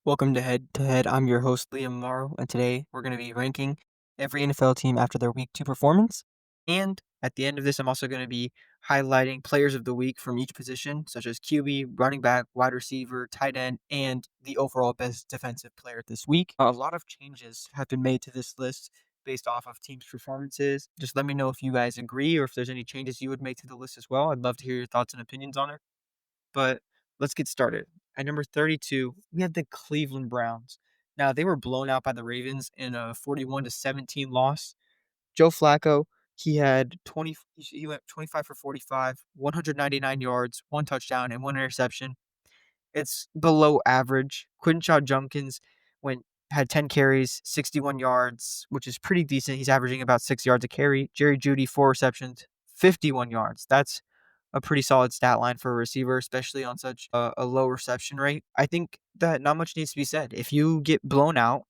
Welcome to Head to Head. I'm your host, Liam Morrow, and today we're going to be ranking every NFL team after their week 2 performance. And at the end of this, I'm also going to be highlighting players of the week from each position, such as QB, running back, wide receiver, tight end, and the overall best defensive player this week. A lot of changes have been made to this list based off of teams' performances. Just let me know if you guys agree or if there's any changes you would make to the list as well. I'd love to hear your thoughts and opinions on it. But let's get started. At number 32, we have the Cleveland Browns. Now, they were blown out by the Ravens in a 41-17 loss. Joe Flacco, he went 25 for 45, 199 yards, one touchdown, and one interception. It's below average. Quinshaw Junkins went had 10 carries, 61 yards, which is pretty decent. He's averaging about 6 yards a carry. Jerry Jeudy, 4 receptions, 51 yards. That's a pretty solid stat line for a receiver, especially on such a low reception rate. I think that not much needs to be said. If you get blown out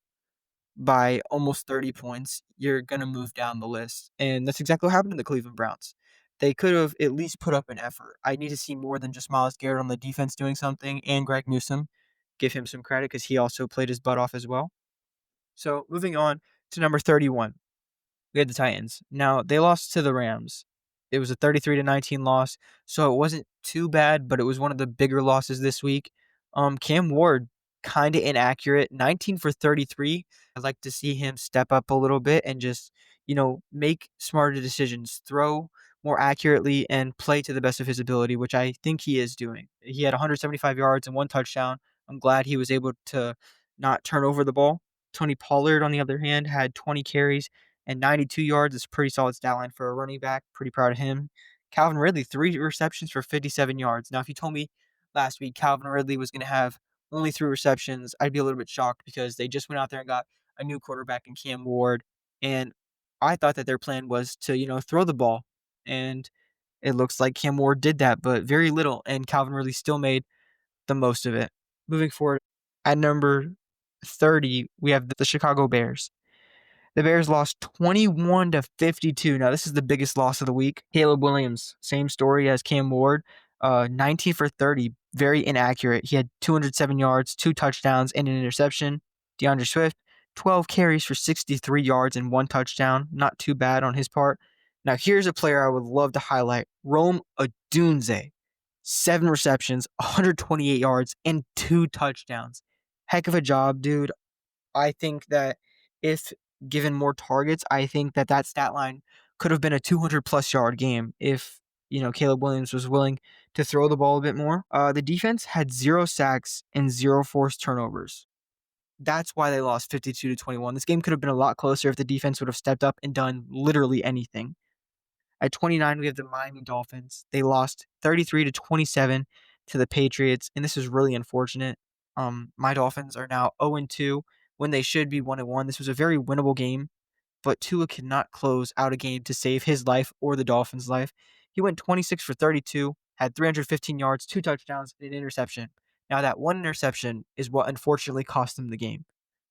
by almost 30 points, you're going to move down the list. And that's exactly what happened to the Cleveland Browns. They could have at least put up an effort. I need to see more than just Myles Garrett on the defense doing something and Greg Newsome. Give him some credit because he also played his butt off as well. So moving on to number 31. We had the Titans. Now, they lost to the Rams. It was a 33-19 loss, so it wasn't too bad, but it was one of the bigger losses this week. Cam Ward, kind of inaccurate, 19 for 33. I'd like to see him step up a little bit and just, make smarter decisions, throw more accurately, and play to the best of his ability, which I think he is doing. He had 175 yards and one touchdown. I'm glad he was able to not turn over the ball. Tony Pollard, on the other hand, had 20 carries and 92 yards is a pretty solid stat line for a running back. Pretty proud of him. Calvin Ridley, 3 receptions for 57 yards. Now, if you told me last week Calvin Ridley was going to have only 3 receptions, I'd be a little bit shocked because they just went out there and got a new quarterback in Cam Ward. And I thought that their plan was to, throw the ball. And it looks like Cam Ward did that, but very little. And Calvin Ridley still made the most of it. Moving forward, at number 30, we have the Chicago Bears. The Bears lost 21-52. Now, this is the biggest loss of the week. Caleb Williams, same story as Cam Ward, 19 for 30, very inaccurate. He had 207 yards, 2 touchdowns, and an interception. DeAndre Swift, 12 carries for 63 yards and 1 touchdown. Not too bad on his part. Now, here's a player I would love to highlight. Rome Odunze, 7 receptions, 128 yards, and 2 touchdowns. Heck of a job, dude. I think that if given more targets, I think that stat line could have been a 200+ yard game if, Caleb Williams was willing to throw the ball a bit more. The defense had 0 sacks and 0 forced turnovers. That's why they lost 52-21. This game could have been a lot closer if the defense would have stepped up and done literally anything. At 29, we have the Miami Dolphins. They lost 33-27 to the Patriots, and this is really unfortunate. My Dolphins are now 0-2 when they should be 1-1. This was a very winnable game, but Tua cannot close out a game to save his life or the Dolphins' life. He went 26 for 32, had 315 yards, 2 touchdowns, and an interception. Now, that one interception is what unfortunately cost him the game.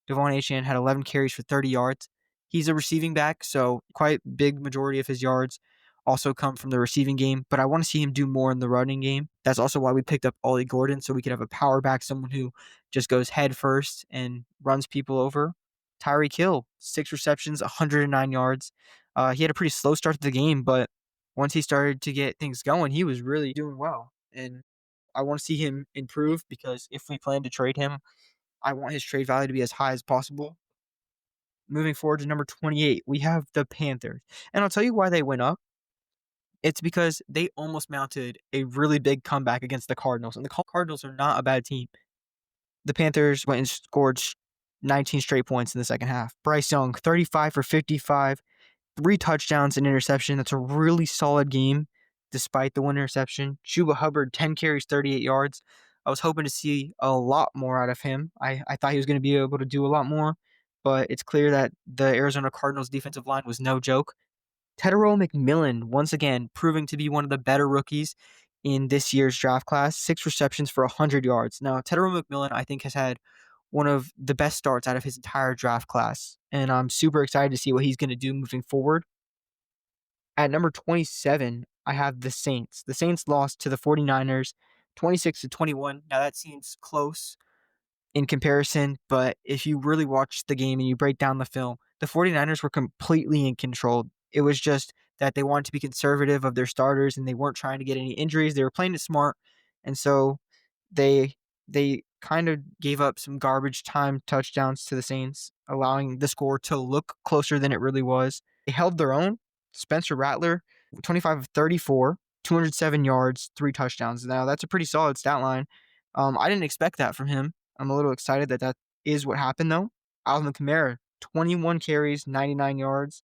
Devon Achane had 11 carries for 30 yards. He's a receiving back, so quite big majority of his yards also come from the receiving game, but I want to see him do more in the running game. That's also why we picked up Ollie Gordon, so we could have a power back, someone who just goes head first and runs people over. Tyreek Hill, 6 receptions, 109 yards. He had a pretty slow start to the game, but once he started to get things going, he was really doing well. And I want to see him improve because if we plan to trade him, I want his trade value to be as high as possible. Moving forward to number 28, we have the Panthers. And I'll tell you why they went up. It's because they almost mounted a really big comeback against the Cardinals, and the Cardinals are not a bad team. The Panthers went and scored 19 straight points in the second half. Bryce Young, 35 for 55, 3 touchdowns and interception. That's a really solid game despite the one interception. Chuba Hubbard, 10 carries, 38 yards. I was hoping to see a lot more out of him. I thought he was going to be able to do a lot more, but it's clear that the Arizona Cardinals defensive line was no joke. Tedero McMillan, once again, proving to be one of the better rookies in this year's draft class. 6 receptions for 100 yards. Now, Tedero McMillan, I think, has had one of the best starts out of his entire draft class, and I'm super excited to see what he's going to do moving forward. At number 27, I have the Saints. The Saints lost to the 49ers 26-21. Now, that seems close in comparison, but if you really watch the game and you break down the film, the 49ers were completely in control. It was just that they wanted to be conservative of their starters and they weren't trying to get any injuries. They were playing it smart. And so they they kind of gave up some garbage time touchdowns to the Saints, allowing the score to look closer than it really was. They held their own. Spencer Rattler, 25 of 34, 207 yards, 3 touchdowns. Now, that's a pretty solid stat line. I didn't expect that from him. I'm a little excited that that is what happened, though. Alvin Kamara, 21 carries, 99 yards.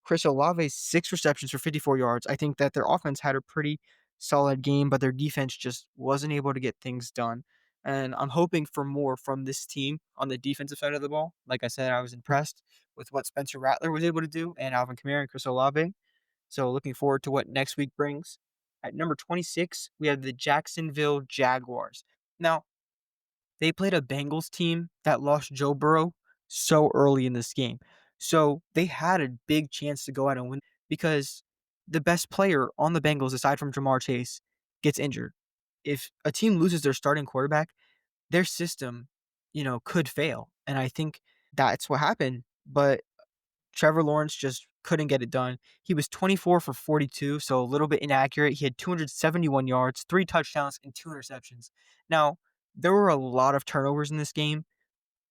Chris Olave, 6 receptions for 54 yards. I think that their offense had a pretty solid game, but their defense just wasn't able to get things done. And I'm hoping for more from this team on the defensive side of the ball. Like I said, I was impressed with what Spencer Rattler was able to do and Alvin Kamara and Chris Olave. So looking forward to what next week brings. At number 26, we have the Jacksonville Jaguars. Now, they played a Bengals team that lost Joe Burrow so early in this game. So they had a big chance to go out and win because the best player on the Bengals, aside from Jamar Chase, gets injured. If a team loses their starting quarterback, their system, could fail. And I think that's what happened. But Trevor Lawrence just couldn't get it done. He was 24 for 42, so a little bit inaccurate. He had 271 yards, 3 touchdowns, and 2 interceptions. Now, there were a lot of turnovers in this game,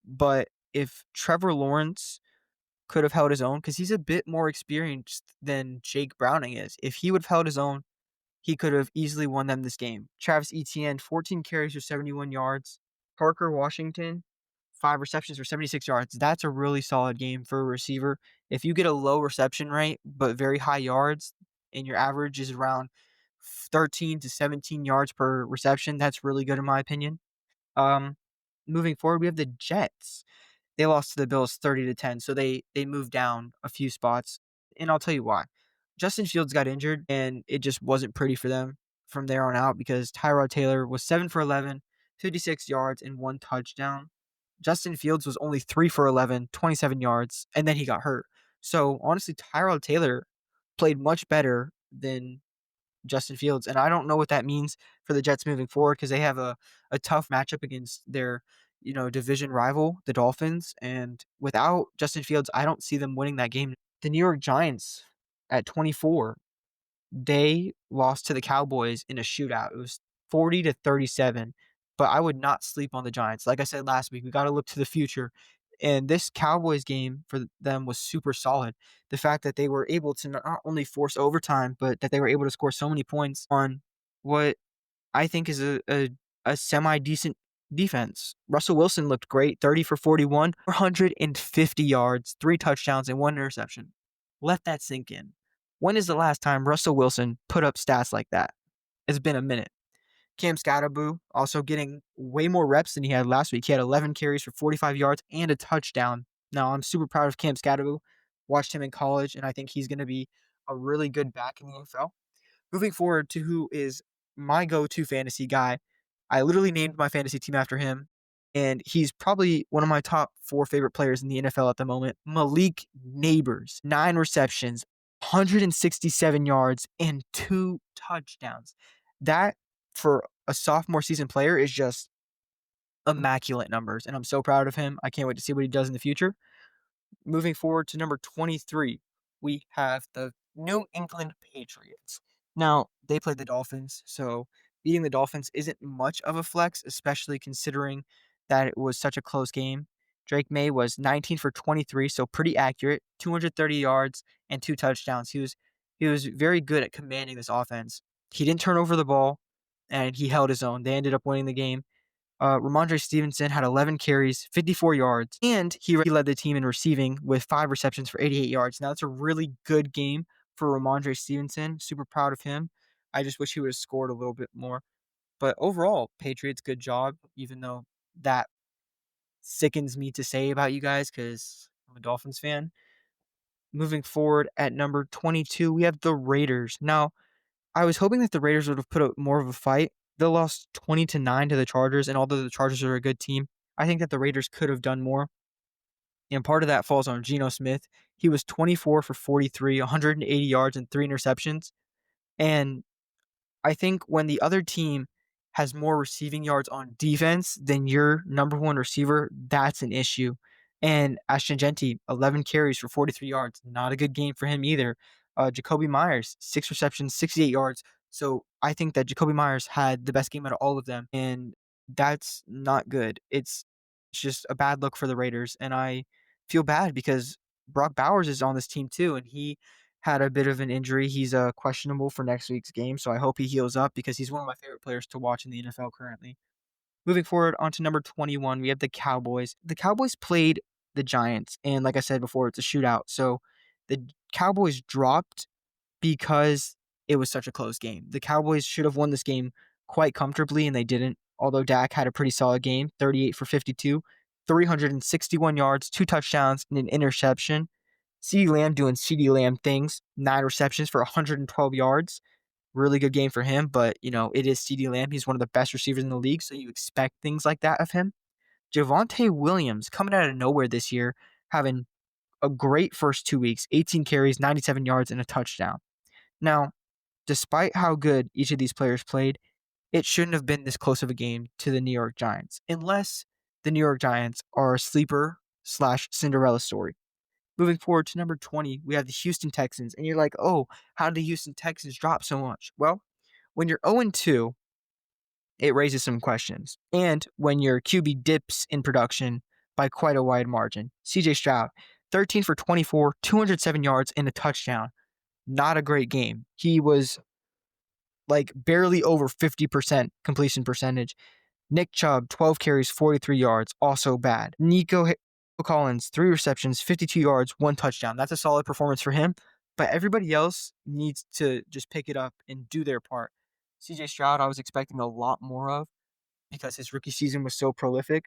but if Trevor Lawrence could have held his own, because he's a bit more experienced than Jake Browning is, if he would have held his own, he could have easily won them this game. Travis Etienne, 14 carries for 71 yards. Parker Washington, 5 receptions for 76 yards. That's a really solid game for a receiver. If you get a low reception rate, but very high yards, and your average is around 13 to 17 yards per reception, that's really good in my opinion. Um, Moving forward, we have the Jets. They lost to the Bills 30-10, so they moved down a few spots, and I'll tell you why. Justin Fields got injured, and it just wasn't pretty for them from there on out because Tyrod Taylor was 7 for 11, 56 yards, and 1 touchdown. Justin Fields was only 3 for 11, 27 yards, and then he got hurt. So, honestly, Tyrod Taylor played much better than Justin Fields, and I don't know what that means for the Jets moving forward because they have a tough matchup against their, division rival, the Dolphins, and without Justin Fields, I don't see them winning that game. The New York Giants at 24, they lost to the Cowboys in a shootout. It was 40-37, but I would not sleep on the Giants. Like I said last week, we got to look to the future. And this Cowboys game for them was super solid. The fact that they were able to not only force overtime, but that they were able to score so many points on what I think is a semi decent defense. Russell Wilson looked great, 30 for 41, 450 yards, 3 touchdowns, and 1 interception. Let that sink in. When is the last time Russell Wilson put up stats like that? It's been a minute. Cam Scatterboo also getting way more reps than he had last week. He had 11 carries for 45 yards and a touchdown. Now, I'm super proud of Cam Scatterboo. Watched him in college, and I think he's going to be a really good back in the NFL. Moving forward to who is my go-to fantasy guy. I literally named my fantasy team after him, and he's probably one of my top 4 favorite players in the NFL at the moment. Malik Neighbors, 9 receptions, 167 yards, and 2 touchdowns. That, for a sophomore season player, is just immaculate numbers, and I'm so proud of him. I can't wait to see what he does in the future. Moving forward to number 23, we have the New England Patriots. Now, they played the Dolphins, so beating the Dolphins isn't much of a flex, especially considering that it was such a close game. Drake May was 19 for 23, so pretty accurate, 230 yards and 2 touchdowns. He was very good at commanding this offense. He didn't turn over the ball, and he held his own. They ended up winning the game. Ramondre Stevenson had 11 carries, 54 yards, and he led the team in receiving with 5 receptions for 88 yards. Now, that's a really good game for Ramondre Stevenson. Super proud of him. I just wish he would have scored a little bit more. But overall, Patriots, good job, even though that sickens me to say about you guys because I'm a Dolphins fan. Moving forward at number 22, we have the Raiders. Now, I was hoping that the Raiders would have put up more of a fight. They lost 20-9 to the Chargers, and although the Chargers are a good team, I think that the Raiders could have done more. And part of that falls on Geno Smith. He was 24 for 43, 180 yards, and 3 interceptions. And I think when the other team has more receiving yards on defense than your number one receiver, that's an issue. And Ashton Jeanty, 11 carries for 43 yards. Not a good game for him either. Jacoby Myers, 6 receptions, 68 yards. So I think that Jacoby Myers had the best game out of all of them. And that's not good. It's just a bad look for the Raiders. And I feel bad because Brock Bowers is on this team too. And he had a bit of an injury. He's questionable for next week's game. So I hope he heals up because he's one of my favorite players to watch in the NFL currently. Moving forward onto number 21, we have the Cowboys. The Cowboys played the Giants, and like I said before, it's a shootout. So the Cowboys dropped because it was such a close game. The Cowboys should have won this game quite comfortably, and they didn't. Although Dak had a pretty solid game, 38 for 52, 361 yards, 2 touchdowns, and an interception. CeeDee Lamb doing CeeDee Lamb things, 9 receptions for 112 yards. Really good game for him, but, it is CeeDee Lamb. He's one of the best receivers in the league, so you expect things like that of him. Javonte Williams coming out of nowhere this year, having a great first 2 weeks, 18 carries, 97 yards, and a touchdown. Now, despite how good each of these players played, it shouldn't have been this close of a game to the New York Giants, unless the New York Giants are a sleeper/Cinderella story. Moving forward to number 20, we have the Houston Texans. And you're like, oh, how did the Houston Texans drop so much? Well, when you're 0-2, it raises some questions. And when your QB dips in production by quite a wide margin. CJ Stroud, 13 for 24, 207 yards, and a touchdown. Not a great game. He was like barely over 50% completion percentage. Nick Chubb, 12 carries, 43 yards, also bad. Nico Collins, 3 receptions, 52 yards, 1 touchdown. That's a solid performance for him, but everybody else needs to just pick it up and do their part. CJ Stroud, I was expecting a lot more of because his rookie season was so prolific,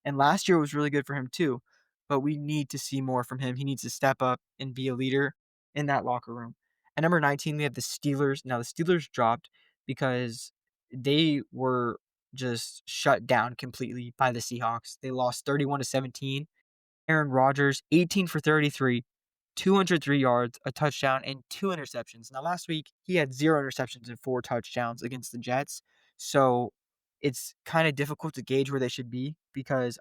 and last year was really good for him too, but we need to see more from him. He needs to step up and be a leader in that locker room. At number 19, we have the Steelers. Now, the Steelers dropped because they were just shut down completely by the Seahawks. They lost 31-17. Aaron Rodgers, 18 for 33, 203 yards, a touchdown, and 2 interceptions. Now, last week, he had 0 interceptions and 4 touchdowns against the Jets. So it's kind of difficult to gauge where they should be because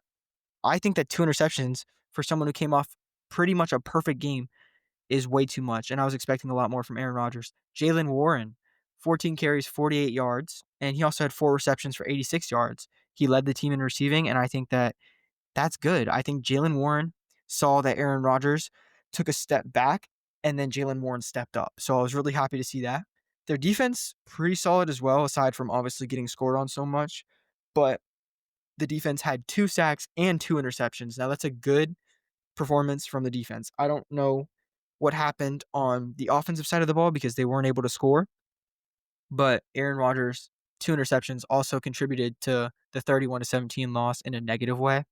I think that 2 interceptions for someone who came off pretty much a perfect game is way too much. And I was expecting a lot more from Aaron Rodgers. Jaylen Warren, 14 carries, 48 yards, and he also had 4 receptions for 86 yards. He led the team in receiving, and I think that that's good. I think Jaylen Warren saw that Aaron Rodgers took a step back, and then Jaylen Warren stepped up. So I was really happy to see that. Their defense, pretty solid as well, aside from obviously getting scored on so much. But the defense had 2 sacks and 2 interceptions. Now, that's a good performance from the defense. I don't know what happened on the offensive side of the ball because they weren't able to score. But Aaron Rodgers, 2 interceptions, also contributed to the 31-17 loss in a negative way.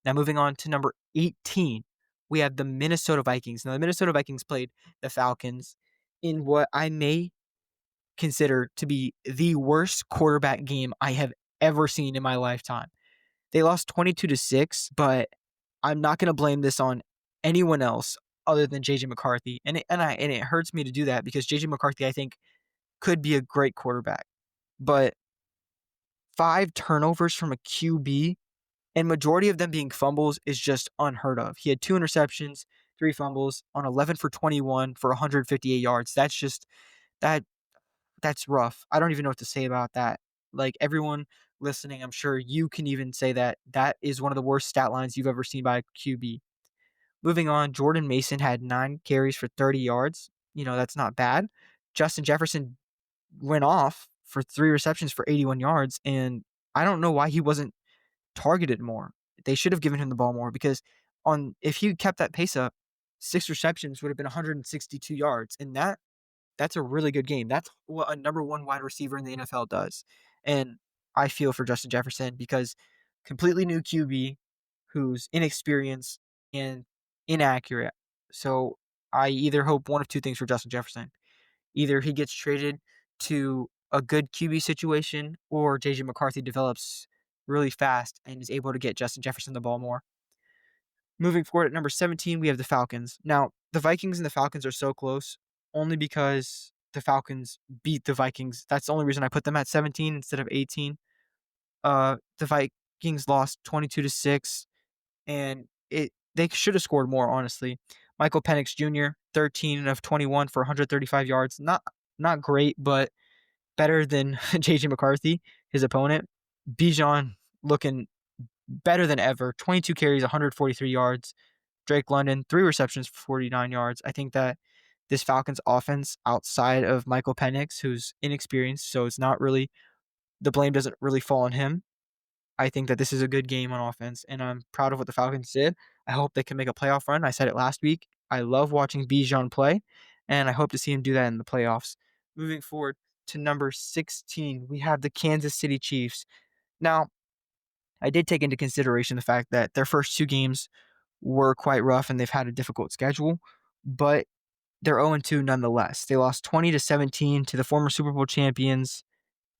Now, moving on to number 18, we have the Minnesota Vikings. Now, the Minnesota Vikings played the Falcons in what I may consider to be the worst quarterback game I have ever seen in my lifetime. They lost 22-6, but I'm not going to blame this on anyone else other than JJ McCarthy. And it hurts me to do that because JJ McCarthy, I think, could be a great quarterback. But 5 turnovers from a QB, and majority of them being fumbles, is just unheard of. He had 2 interceptions, 3 fumbles on 11 for 21 for 158 yards. That's just that's rough. I don't even know what to say about that. Like, everyone listening, I'm sure you can even say that that is one of the worst stat lines you've ever seen by a QB. Moving on, Jordan Mason had 9 carries for 30 yards. That's not bad. Justin Jefferson went off for 3 receptions for 81 yards, and I don't know why he wasn't targeted more. They should have given him the ball more because if he kept that pace up, 6 receptions would have been 162 yards, and that's a really good game. That's what a number 1 wide receiver in the NFL does. And I feel for Justin Jefferson because completely new QB who's inexperienced and inaccurate. So I either hope one of 2 things for Justin Jefferson. Either he gets traded to a good QB situation or JJ McCarthy develops really fast and is able to get Justin Jefferson the ball more. Moving forward at number 17, we have the Falcons. Now, the Vikings and the Falcons are so close only because the Falcons beat the Vikings. That's the only reason I put them at 17 instead of 18. The Vikings lost 22-6, and they should have scored more, honestly. Michael Penix Jr., 13 of 21 for 135 yards. Not great, but better than JJ McCarthy, his opponent. Bijan looking better than ever. 22 carries, 143 yards. Drake London, 3 receptions for 49 yards. I think that this Falcons offense, outside of Michael Penix, who's inexperienced, so it's not really, the blame doesn't really fall on him. I think that this is a good game on offense, and I'm proud of what the Falcons did. I hope they can make a playoff run. I said it last week. I love watching Bijan play, and I hope to see him do that in the playoffs. Moving forward to number 16, we have the Kansas City Chiefs. Now, I did take into consideration the fact that their first 2 games were quite rough and they've had a difficult schedule, but they're 0-2 nonetheless. They lost 20-17 to the former Super Bowl champions,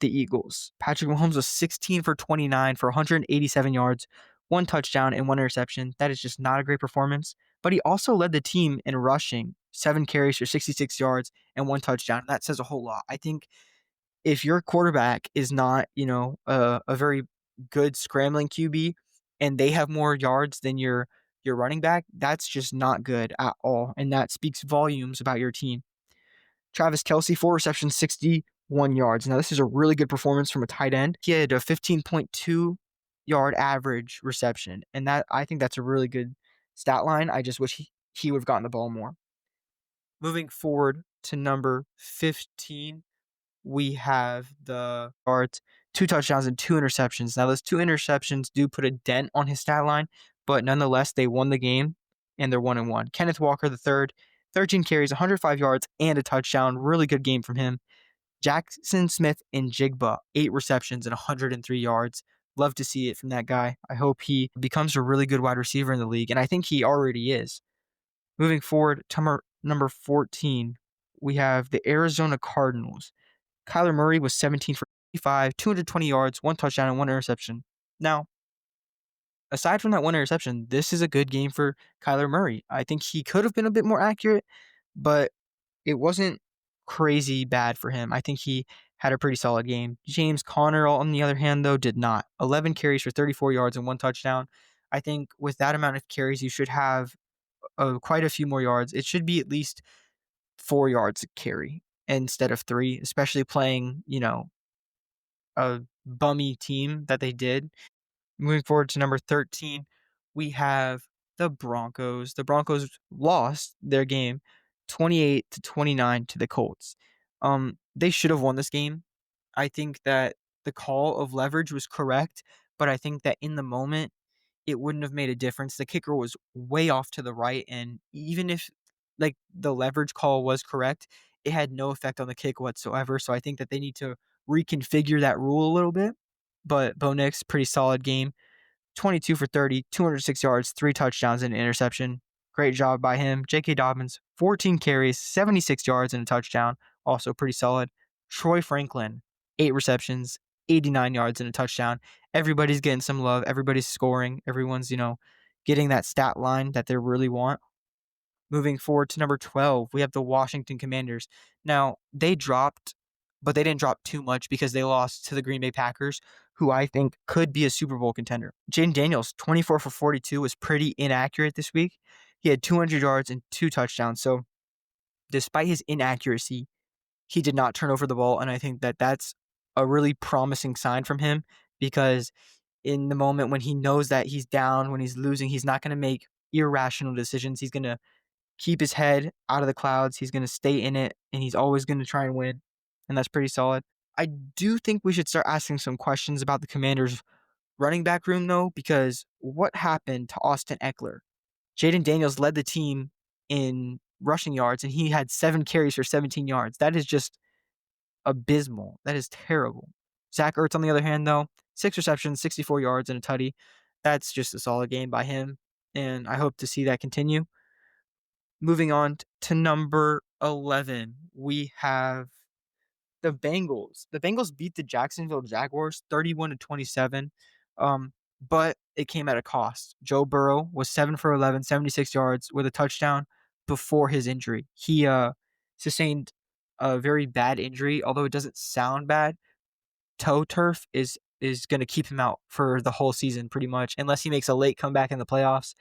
the Eagles. Patrick Mahomes was 16 for 29 for 187 yards, 1 touchdown, and 1 interception. That is just not a great performance. But he also led the team in rushing, 7 carries for 66 yards and 1 touchdown. That says a whole lot. I think if your quarterback is not, a very good scrambling QB and they have more yards than your running back, that's just not good at all. And that speaks volumes about your team. Travis Kelce, 4 receptions, 61 yards. Now, this is a really good performance from a tight end. He had a 15.2 yard average reception, and that, I think that's a really good stat line. I just wish he would have gotten the ball more. Moving forward to number 15, we have the yards, 2 touchdowns and 2 interceptions. Now, those 2 interceptions do put a dent on his stat line, but nonetheless, they won the game, and they're 1-1. Kenneth Walker III, 13 carries, 105 yards, and a touchdown. Really good game from him. Jackson Smith-Njigba, 8 receptions and 103 yards. Love to see it from that guy. I hope he becomes a really good wide receiver in the league, and I think he already is. Moving forward to number 14, we have the Arizona Cardinals. Kyler Murray was 17 for 55, 220 yards, 1 touchdown, and 1 interception. Now, aside from that 1 interception, this is a good game for Kyler Murray. I think he could have been a bit more accurate, but it wasn't crazy bad for him. I think he had a pretty solid game. James Conner, on the other hand, though, did not. 11 carries for 34 yards and 1 touchdown. I think with that amount of carries, you should have quite a few more yards. It should be at least 4 yards a carry instead of 3, especially playing, a bummy team that they did. Moving forward to number 13, we have the Broncos. The Broncos lost their game 28-29 to the Colts. They should have won this game. I think that the call of leverage was correct, but I think that in the moment, it wouldn't have made a difference. The kicker was way off to the right, and even if the leverage call was correct, it had no effect on the kick whatsoever. So I think that they need to reconfigure that rule a little bit. But Bo Nix, pretty solid game. 22 for 30, 206 yards, 3 touchdowns, and an interception. Great job by him. J.K. Dobbins, 14 carries, 76 yards, and a touchdown. Also pretty solid. Troy Franklin, 8 receptions, 89 yards, and a touchdown. Everybody's getting some love. Everybody's scoring. Everyone's, getting that stat line that they really want. Moving forward to number 12, we have the Washington Commanders. Now, they dropped, but they didn't drop too much because they lost to the Green Bay Packers, who I think could be a Super Bowl contender. Jayden Daniels, 24 for 42, was pretty inaccurate this week. He had 200 yards and 2 touchdowns. So, despite his inaccuracy, he did not turn over the ball, and I think that that's a really promising sign from him because in the moment when he knows that he's down, when he's losing, he's not going to make irrational decisions. He's going to keep his head out of the clouds. He's going to stay in it, and he's always going to try and win, and that's pretty solid. I do think we should start asking some questions about the Commanders' running back room, though, because what happened to Austin Eckler? Jayden Daniels led the team in rushing yards, and he had 7 carries for 17 yards. That is just abysmal. That is terrible. Zach Ertz, on the other hand, though, 6 receptions, 64 yards, and a tutty. That's just a solid game by him, and I hope to see that continue. Moving on to number 11, we have the Bengals. The Bengals beat the Jacksonville Jaguars 31-27, but it came at a cost. Joe Burrow was 7 for 11, 76 yards with a touchdown before his injury. He sustained a very bad injury, although it doesn't sound bad. Toe turf is gonna keep him out for the whole season pretty much, unless he makes a late comeback in the playoffs.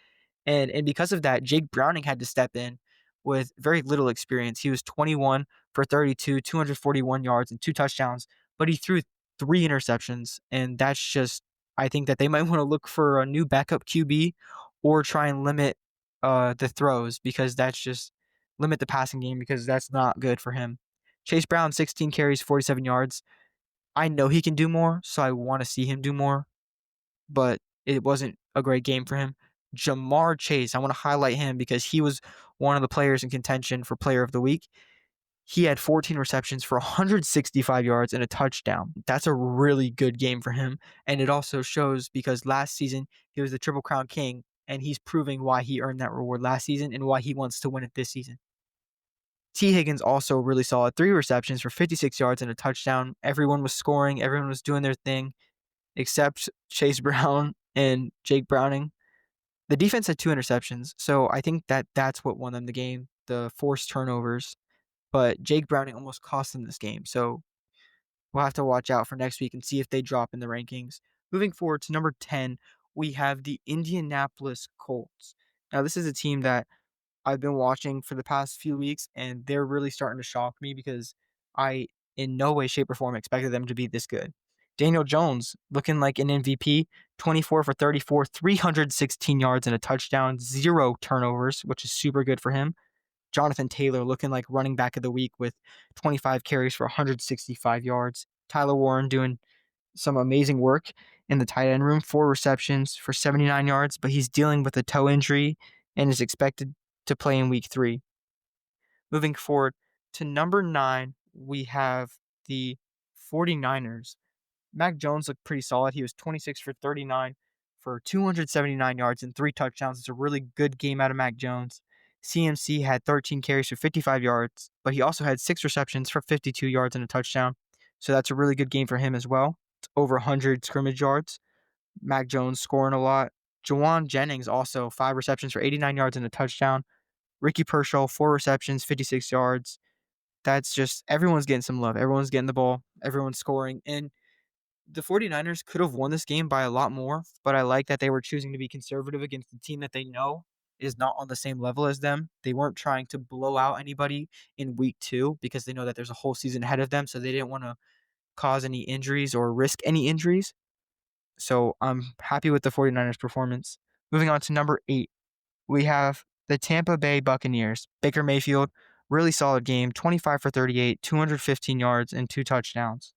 And because of that, Jake Browning had to step in with very little experience. He was 21 for 32, 241 yards and 2 touchdowns, but he threw 3 interceptions, and that's just I think that they might wanna look for a new backup QB or try and limit, the throws because that's just limit the passing game because that's not good for him. Chase Brown, 16 carries, 47 yards. I know he can do more, so I wanna see him do more, but it wasn't a great game for him. Ja'Marr Chase, I wanna highlight him because he was one of the players in contention for player of the week. He had 14 receptions for 165 yards and a touchdown. That's a really good game for him, and it also shows because last season he was the Triple Crown King, and he's proving why he earned that reward last season and why he wants to win it this season. T. Higgins also really solid, 3 receptions for 56 yards and a touchdown. Everyone was scoring, everyone was doing their thing except Chase Brown and Jake Browning. The defense had 2 interceptions, so I think that that's what won them the game, the forced turnovers. But Jake Browning almost cost them this game, so we'll have to watch out for next week and see if they drop in the rankings. Moving forward to number 10, we have the Indianapolis Colts. Now, this is a team that I've been watching for the past few weeks, and they're really starting to shock me because I, in no way, shape, or form, expected them to be this good. Daniel Jones looking like an MVP, 24 for 34, 316 yards and a touchdown, 0 turnovers, which is super good for him. Jonathan Taylor looking like running back of the week with 25 carries for 165 yards. Tyler Warren doing some amazing work in the tight end room, 4 receptions for 79 yards, but he's dealing with a toe injury and is expected to play in week 3. Moving forward to number 9, we have the 49ers. Mac Jones looked pretty solid. He was 26 for 39 for 279 yards and 3 touchdowns. It's a really good game out of Mac Jones. CMC had 13 carries for 55 yards, but he also had 6 receptions for 52 yards and a touchdown. So that's a really good game for him as well. It's over 100 scrimmage yards. Mac Jones scoring a lot. Jawan Jennings also 5 receptions for 89 yards and a touchdown. Ricky Pershaw, 4 receptions, 56 yards. That's just everyone's getting some love. Everyone's getting the ball. Everyone's scoring. And the 49ers could have won this game by a lot more, but I like that they were choosing to be conservative against a team that they know is not on the same level as them. They weren't trying to blow out anybody in week 2 because they know that there's a whole season ahead of them, so they didn't want to cause any injuries or risk any injuries. So I'm happy with the 49ers performance. Moving on to number 8, we have the Tampa Bay Buccaneers. Baker Mayfield, really solid game, 25 for 38, 215 yards and 2 touchdowns.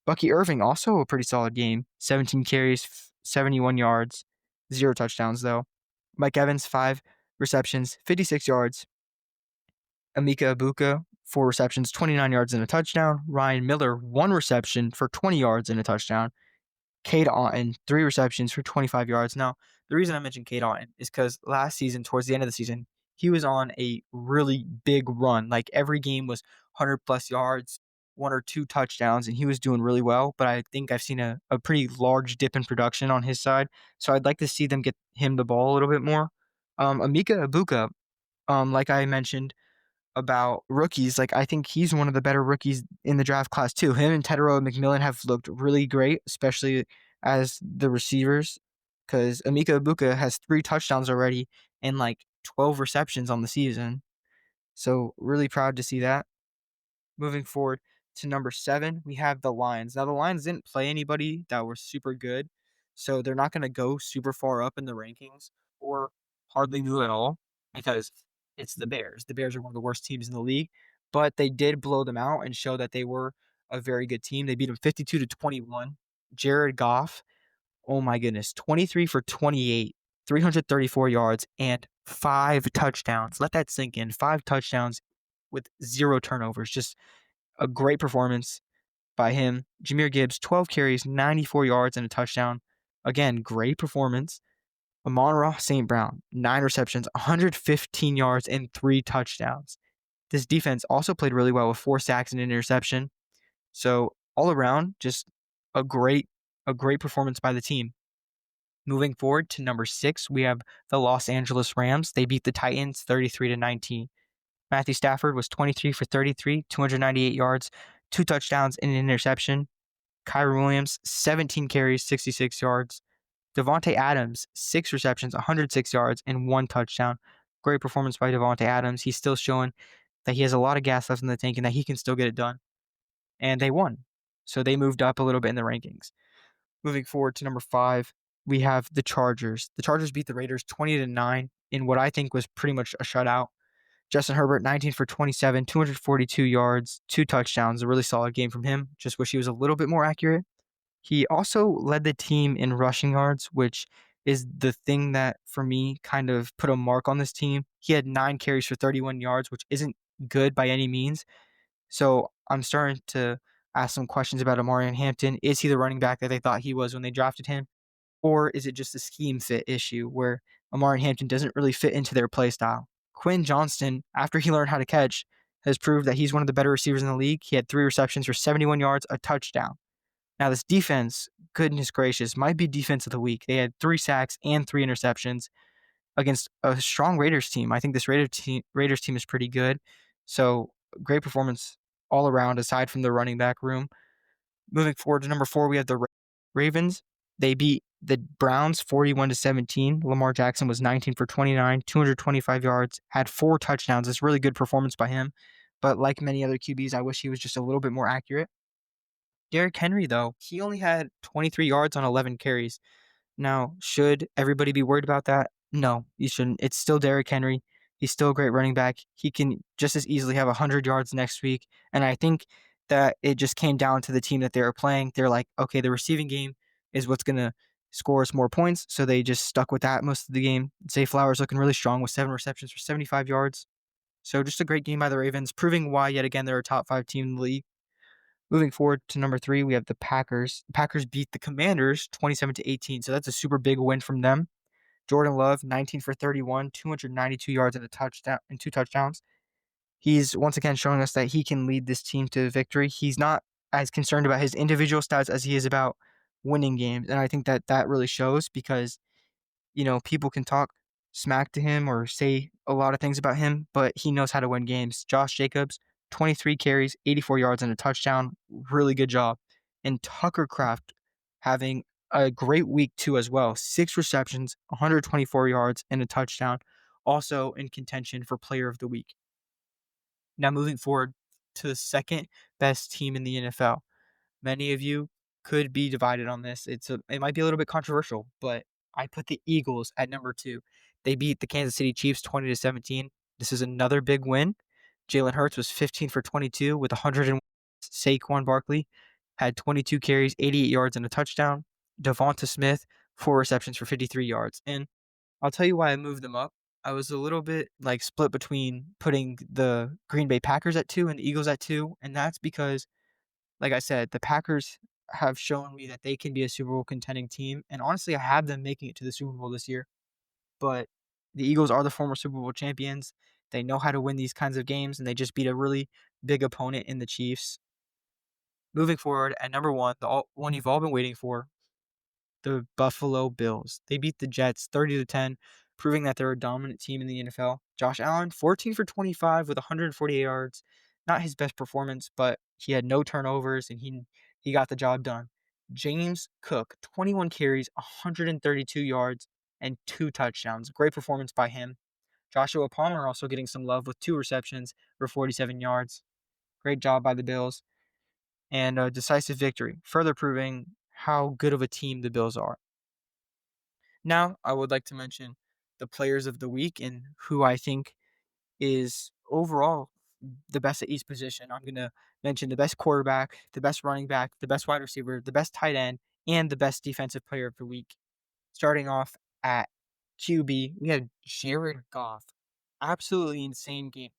Bucky Irving, also a pretty solid game, 17 carries, 71 yards, 0 touchdowns though. Mike Evans, 5 receptions, 56 yards. Emeka Ibuka, 4 receptions, 29 yards and a touchdown. Ryan Miller, 1 reception for 20 yards and a touchdown. Cade Otton, 3 receptions for 25 yards. Now, the reason I mentioned Cade Otton is because last season, towards the end of the season, he was on a really big run. Like every game was 100 plus yards, 1 or 2 touchdowns, and he was doing really well. But I think I've seen a pretty large dip in production on his side. So I'd like to see them get him the ball a little bit more. Emeka Ibuka, like I mentioned, about rookies, like I think he's one of the better rookies in the draft class too. Him and Tedero McMillan have looked really great, especially as the receivers, because Emeka Ibuka has 3 touchdowns already and like 12 receptions on the season. So really proud to see that. Moving forward to number 7, we have the Lions. Now the Lions didn't play anybody that were super good, so they're not going to go super far up in the rankings or hardly move at all because it's the Bears. The Bears are one of the worst teams in the league, but they did blow them out and show that they were a very good team. They beat them 52-21. Jared Goff, oh my goodness, 23 for 28, 334 yards and 5 touchdowns. Let that sink in. 5 touchdowns with 0 turnovers. Just a great performance by him. Jahmyr Gibbs, 12 carries, 94 yards and a touchdown. Again, great performance. Amon-Ra St. Brown, 9 receptions, 115 yards and 3 touchdowns. This defense also played really well with 4 sacks and an interception. So all around, just a great performance by the team. Moving forward to number 6, we have the Los Angeles Rams. They beat the Titans 33-19. Matthew Stafford was 23 for 33, 298 yards, 2 touchdowns, and an interception. Kyren Williams, 17 carries, 66 yards. Davante Adams, 6 receptions, 106 yards, and 1 touchdown. Great performance by Davante Adams. He's still showing that he has a lot of gas left in the tank and that he can still get it done. And they won. So they moved up a little bit in the rankings. Moving forward to number 5, we have the Chargers. The Chargers beat the Raiders 20-9 in what I think was pretty much a shutout. Justin Herbert, 19 for 27, 242 yards, 2 touchdowns. A really solid game from him. Just wish he was a little bit more accurate. He also led the team in rushing yards, which is the thing that, for me, kind of put a mark on this team. He had 9 carries for 31 yards, which isn't good by any means. So I'm starting to ask some questions about Omarion Hampton. Is he the running back that they thought he was when they drafted him? Or is it just a scheme fit issue where Omarion Hampton doesn't really fit into their play style? Quinn Johnston, after he learned how to catch, has proved that he's one of the better receivers in the league. He had 3 receptions for 71 yards, a touchdown. Now, this defense, goodness gracious, might be defense of the week. They had 3 sacks and 3 interceptions against a strong Raiders team. I think this Raiders team is pretty good. So, great performance all around, aside from the running back room. Moving forward to number 4, we have the Ravens. They beat the Browns 41-17. Lamar Jackson was 19 for 29, 225 yards, had 4 touchdowns. It's really good performance by him. But like many other QBs, I wish he was just a little bit more accurate. Derrick Henry, though, he only had 23 yards on 11 carries. Now, should everybody be worried about that? No, you shouldn't. It's still Derrick Henry. He's still a great running back. He can just as easily have 100 yards next week. And I think that it just came down to the team that they were playing. They're like, okay, the receiving game is what's going to score us more points. So they just stuck with that most of the game. Zay Flowers looking really strong with 7 receptions for 75 yards. So just a great game by the Ravens, proving why, yet again, they're a top 5 team in the league. Moving forward to number 3, we have the Packers. The Packers beat the Commanders 27-18, so that's a super big win from them. Jordan Love, 19 for 31, 292 yards and a touchdown and 2 touchdowns. He's once again showing us that he can lead this team to victory. He's not as concerned about his individual stats as he is about winning games, and I think that that really shows because people can talk smack to him or say a lot of things about him, but he knows how to win games. Josh Jacobs, 23 carries, 84 yards, and a touchdown. Really good job. And Tucker Kraft having a great week too as well. 6 receptions, 124 yards, and a touchdown. Also in contention for player of the week. Now moving forward to the second best team in the NFL. Many of you could be divided on this. It might be a little bit controversial, but I put the Eagles at number 2. They beat the Kansas City Chiefs 20-17. This is another big win. Jalen Hurts was 15 for 22 with 101. Saquon Barkley had 22 carries, 88 yards, and a touchdown. Devonta Smith, 4 receptions for 53 yards. And I'll tell you why I moved them up. I was a little bit split between putting the Green Bay Packers at 2 and the Eagles at 2, and that's because like I said, the Packers have shown me that they can be a Super Bowl contending team, and honestly, I have them making it to the Super Bowl this year. But the Eagles are the former Super Bowl champions. They know how to win these kinds of games, and they just beat a really big opponent in the Chiefs. Moving forward, at number 1, the one you've all been waiting for, the Buffalo Bills. They beat the Jets 30-10, proving that they're a dominant team in the NFL. Josh Allen, 14 for 25 with 148 yards. Not his best performance, but he had no turnovers and he got the job done. James Cook, 21 carries, 132 yards, and 2 touchdowns. Great performance by him. Joshua Palmer also getting some love with 2 receptions for 47 yards. Great job by the Bills. And a decisive victory, further proving how good of a team the Bills are. Now, I would like to mention the players of the week and who I think is overall the best at each position. I'm going to mention the best quarterback, the best running back, the best wide receiver, the best tight end, and the best defensive player of the week. Starting off at QB, we had Jared Goff. Absolutely insane game.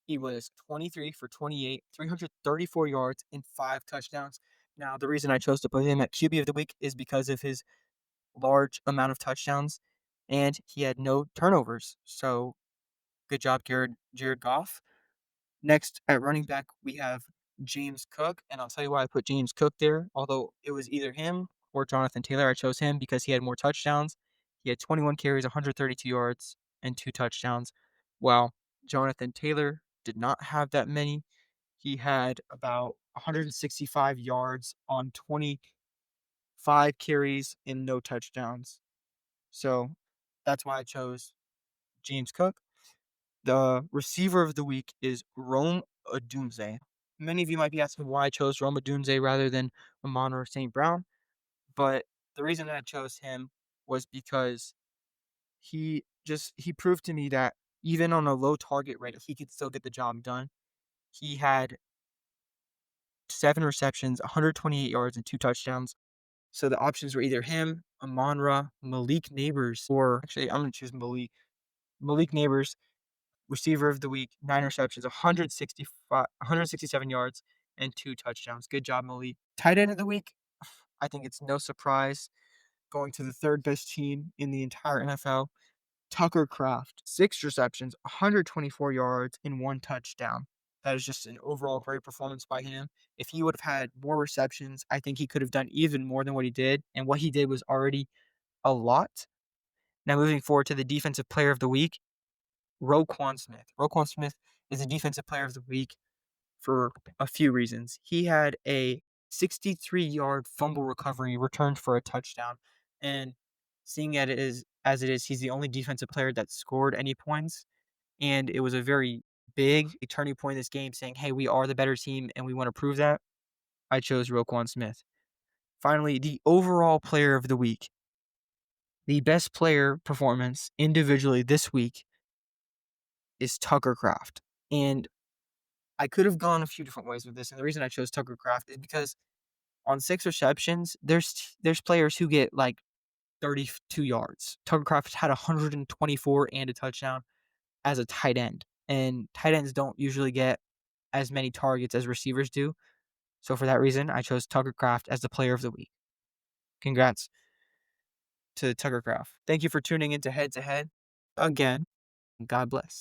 He was 23 for 28, 334 yards, and 5 touchdowns. Now, the reason I chose to put him at QB of the week is because of his large amount of touchdowns, and he had no turnovers. So, good job, Jared Goff. Next, at running back, we have James Cook, and I'll tell you why I put James Cook there. Although it was either him or Jonathan Taylor, I chose him because he had more touchdowns. He had 21 carries, 132 yards, and 2 touchdowns, while Jonathan Taylor did not have that many. He had about 165 yards on 25 carries and no touchdowns. So that's why I chose James Cook. The receiver of the week is Rome Odunze. Many of you might be asking why I chose Rome Odunze rather than Amon-Ra St. Brown, but the reason that I chose him was because he proved to me that even on a low target rate, he could still get the job done. He had 7 receptions, 128 yards, and 2 touchdowns. So the options were either him, Amon-Ra, Malik Nabers, or actually I'm gonna choose Malik. Malik Nabers, receiver of the week, 9 receptions, 167 yards, and 2 touchdowns. Good job, Malik. Tight end of the week, I think it's no surprise going to the third best team in the entire NFL, Tucker Kraft. 6 receptions, 124 yards, and 1 touchdown. That is just an overall great performance by him. If he would have had more receptions, I think he could have done even more than what he did. And what he did was already a lot. Now, moving forward to the defensive player of the week, Roquan Smith. Roquan Smith is the defensive player of the week for a few reasons. He had a 63-yard fumble recovery returned for a touchdown. And seeing it as it is, he's the only defensive player that scored any points. And it was a very big turning point in this game saying, hey, we are the better team and we want to prove that. I chose Roquan Smith. Finally, the overall player of the week. The best player performance individually this week is Tucker Kraft. And I could have gone a few different ways with this. And the reason I chose Tucker Kraft is because on 6 receptions, there's players who get like 32 yards. Tucker Kraft had 124 and a touchdown as a tight end. And tight ends don't usually get as many targets as receivers do. So for that reason, I chose Tucker Kraft as the player of the week. Congrats to Tucker Kraft. Thank you for tuning into Head to Head again. God bless.